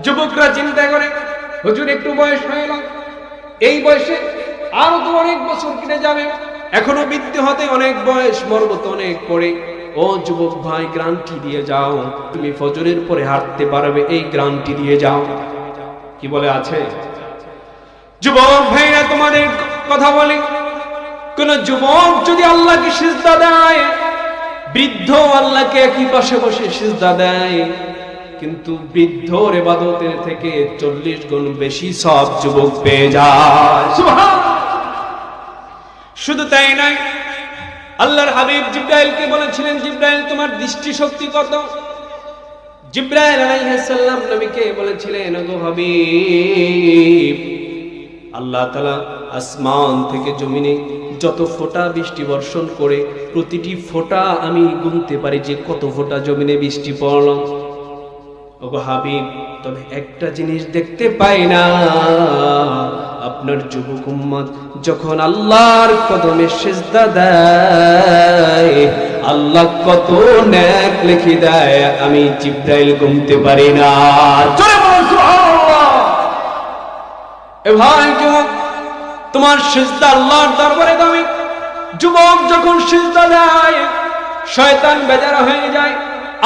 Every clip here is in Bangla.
যুবকরা চিন্তা করে, হুজুর একটু বয়স হয়ে গেল, এই বয়সে আরো তো অনেক বছর কেটে যাবে, এখনো বৃদ্ধ হতে অনেক বয়স, মরবো তো অনেক পরে। ও যুবক ভাই, গ্যারান্টি দিয়ে যাও তুমি ফজরের পরে হাঁটতে পারবে, এই গ্যারান্টি দিয়ে যাও। কি বলে আছে? যুবক ভাইরা তোমাদের কথা বলি, কোন যুবক যদি আল্লাহকে সিজদা দেয়, বৃদ্ধ আল্লাহকে একই পাশে বসে সিজদা দেয়, কিন্তু বৃদ্ধর ইবাদতের থেকে 40 গুণ বেশি সওয়াব যুবক পেয়ে যায়। সুবহানাল্লাহ। শুধু তাই নয়, আল্লাহর হাবিব জিবরাইলকে বলেছিলেন, জিবরাইল তোমার দৃষ্টি শক্তি কত? জিবরাইল আলাইহিস সালাম নবীকে বলেছিলেন, ওগো হাবিব, আল্লাহ তাআলা আসমান থেকে জমিনে যত ফোঁটা বৃষ্টি বর্ষণ করে, প্রতিটি ফোঁটা আমি গুনতে পারি যে কত ফোঁটা জমিনে বৃষ্টি পড়ল। ওগো হাবিব, তবে একটা জিনিস দেখতে পাই না, আপনার যুবক উম্মত যখন আল্লাহর কদমে সিজদা দেয়, আল্লাহ কত নেক লিখে দেয়, আমি জিবরাইল গুনতে পারি না। জোরে বলুন সুবহানাল্লাহ। এ ভাই যুবক, তোমার সিজদা আল্লাহর দরবারে দামি। যুবক যখন সিজদা দেয়, শয়তান বেজার হয়ে যায়।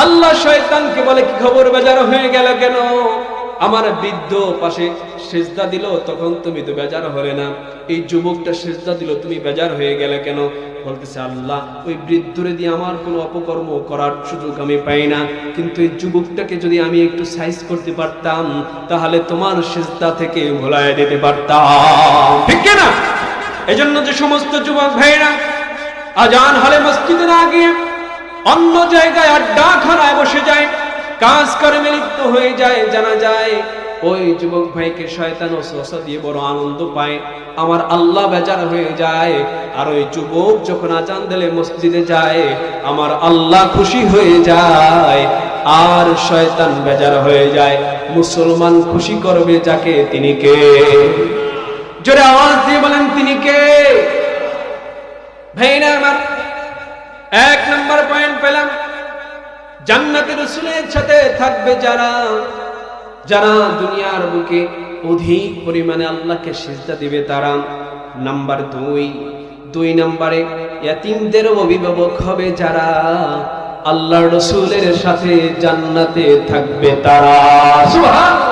আল্লাহ শয়তানকে বলে, কি খবর, বেজার হয়ে গেল কেন? আমার বৃদ্ধ পাশে সিজদা দিল, তখন তুমি তো বেজার হলে না, এই যুবকটা সিজদা দিল, তুমি বেজার হয়ে গেলে কেন? বলতেছে, আল্লাহ ওই বৃদ্ধরে দিয়ে আমার কোনো অপকর্ম করার সুযোগ আমি পাই না, কিন্তু এই যুবকটাকে যদি আমি একটু সাইজ করতে পারতাম, তাহলে তোমার সিজদা থেকে ভোলায় দিতে পারতাম, ঠিক না? এজন্য যে সমস্ত যুবক ভাইরা আজান হলে মসজিদে না গিয়ে অন্য জায়গায় আড্ডাখানায় বসে যায়, কাজ কর্মে লিপ্ত হয়ে যায়, জানা যায় ওই যুবক ভাইকে শয়তান ওয়াসওয়াসা দিয়ে বড় আনন্দ পায়, আমার আল্লাহ বেজার হয়ে যায়। আর ওই যুবক যখন আজান দিলে মসজিদে যায়, আমার আল্লাহ খুশি হয়ে যায়, আর শয়তান বেজার হয়ে যায়। মুসলমান খুশি করবে যাকে, তিনি কে? জোরে আওয়াজ দিয়ে বলেন, তিনি কে? ভাইরা আমার, 1 নম্বর পয়েন্ট পেলাম, জান্নাতে রাসূলের সাথে থাকবে যারা, যারা দুনিয়ার বুকে অধিক পরিমাণে আল্লাহকে সিজদা দিবে তারা। নাম্বার 2 নম্বরে ইয়াতীমদের অভিভাবক হবে যারা, আল্লাহর রাসূলের সাথে জান্নাতে থাকবে তারা। সুবহানাল্লাহ।